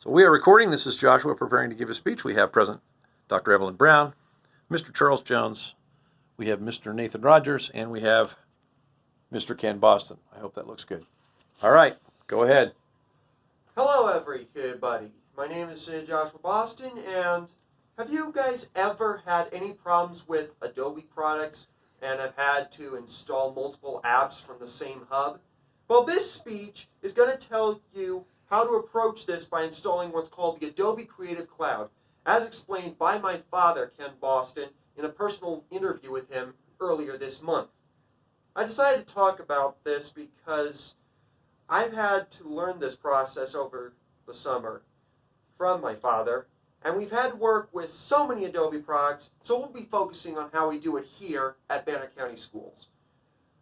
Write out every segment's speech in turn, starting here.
So we are recording. This is Joshua preparing to give a speech. We have present Dr. Evelyn Brown, Mr. Charles Jones, we have Mr. Nathan Rogers, and we have Mr. Ken Boston. I hope that looks good. All right, go ahead. Hello everybody, my name is Joshua Boston, and have you guys ever had any problems with Adobe products and have had to install multiple apps from the same hub? Well, this speech is going to tell you how to approach this by installing what's called the Adobe Creative Cloud, as explained by my father, Ken Boston, in a personal interview with him earlier this month. I decided to talk about this because I've had to learn this process over the summer from my father, and we've had to work with so many Adobe products, so we'll be focusing on how we do it here at Banner County Schools.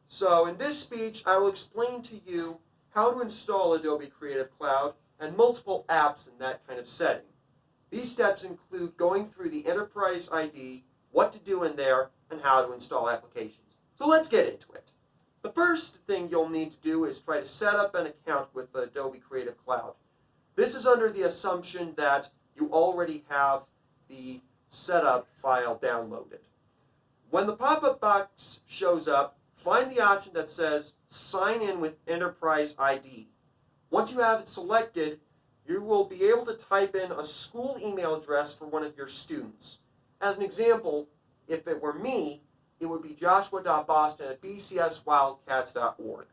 So in this speech, I will explain to you how to install Adobe Creative Cloud and multiple apps in that kind of setting. These steps include going through the Enterprise ID, what to do in there, and how to install applications. So let's get into it. The first thing you'll need to do is try to set up an account with Adobe Creative Cloud. This is under the assumption that you already have the setup file downloaded. When the pop-up box shows up, find the option that says Sign in with Enterprise ID. Once you have it selected, you will be able to type in a school email address for one of your students. As an example, if it were me, it would be joshua.boston@bcswildcats.org.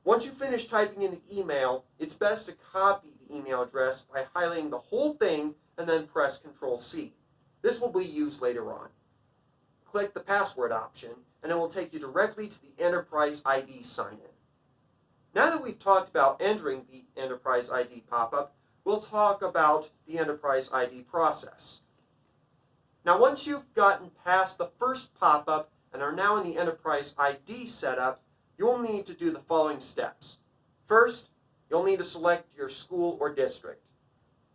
Once you finish typing in the email, it's best to copy the email address by highlighting the whole thing and then press Ctrl-C. This will be used later on. Click the password option, and it will take you directly to the Enterprise ID sign-in. Now that we've talked about entering the Enterprise ID pop-up, we'll talk about the Enterprise ID process. Now, once you've gotten past the first pop-up and are now in the Enterprise ID setup, you'll need to do the following steps. First, you'll need to select your school or district.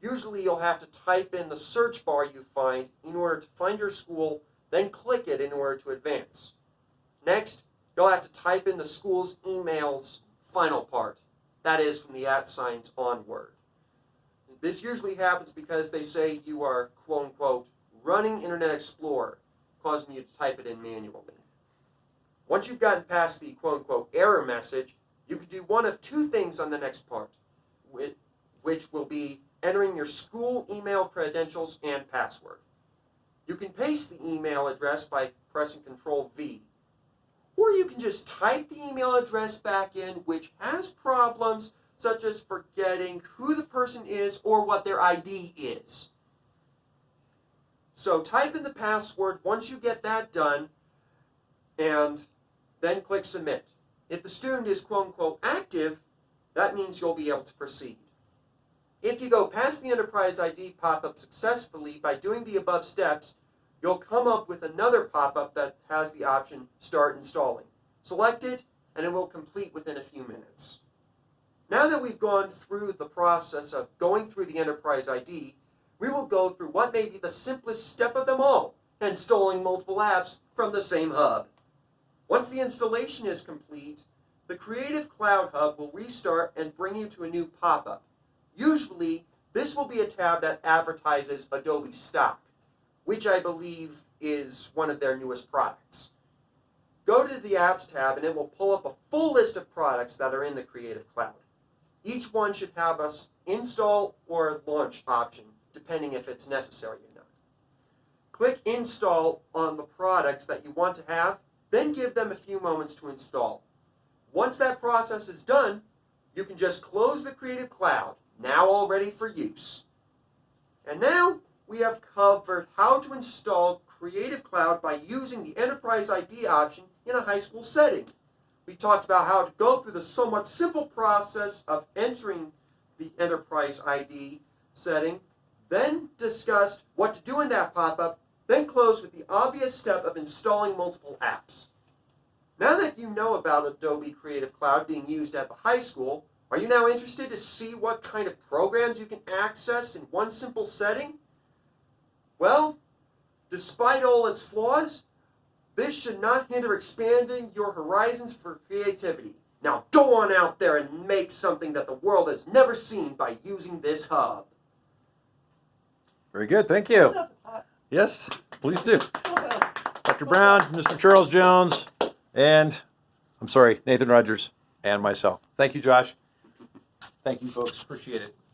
Usually, you'll have to type in the search bar you find in order to find your school, then click it in order to advance. Next, you'll have to type in the school's email's final part, that is, from the @ onward. This usually happens because they say you are, quote-unquote, running Internet Explorer, causing you to type it in manually. Once you've gotten past the quote-unquote error message, you can do one of two things on the next part, which will be entering your school email credentials and password. You can paste the email address by pressing Ctrl-V, or you can just type the email address back in, which has problems such as forgetting who the person is or what their ID is. So type in the password once you get that done, and then click Submit. If the student is quote-unquote active, that means you'll be able to proceed. If you go past the Enterprise ID pop-up successfully by doing the above steps, you'll come up with another pop-up that has the option Start Installing. Select it, and it will complete within a few minutes. Now that we've gone through the process of going through the Enterprise ID, we will go through what may be the simplest step of them all, installing multiple apps from the same hub. Once the installation is complete, the Creative Cloud Hub will restart and bring you to a new pop-up. Usually, this will be a tab that advertises Adobe Stock, which I believe is one of their newest products. Go to the Apps tab and it will pull up a full list of products that are in the Creative Cloud. Each one should have an install or launch option, depending if it's necessary or not. Click Install on the products that you want to have, then give them a few moments to install. Once that process is done, you can just close the Creative Cloud, now all ready for use. And now, we have covered how to install Creative Cloud by using the Enterprise ID option in a high school setting. We talked about how to go through the somewhat simple process of entering the Enterprise ID setting, then discussed what to do in that pop-up, then closed with the obvious step of installing multiple apps. Now that you know about Adobe Creative Cloud being used at the high school, are you now interested to see what kind of programs you can access in one simple setting? Well, despite all its flaws, this should not hinder expanding your horizons for creativity. Now go on out there and make something that the world has never seen by using this hub. Very good. Thank you. Yes, please do. Dr. Brown, Mr. Charles Jones, and Nathan Rogers, and myself. Thank you, Josh. Thank you, folks. Appreciate it.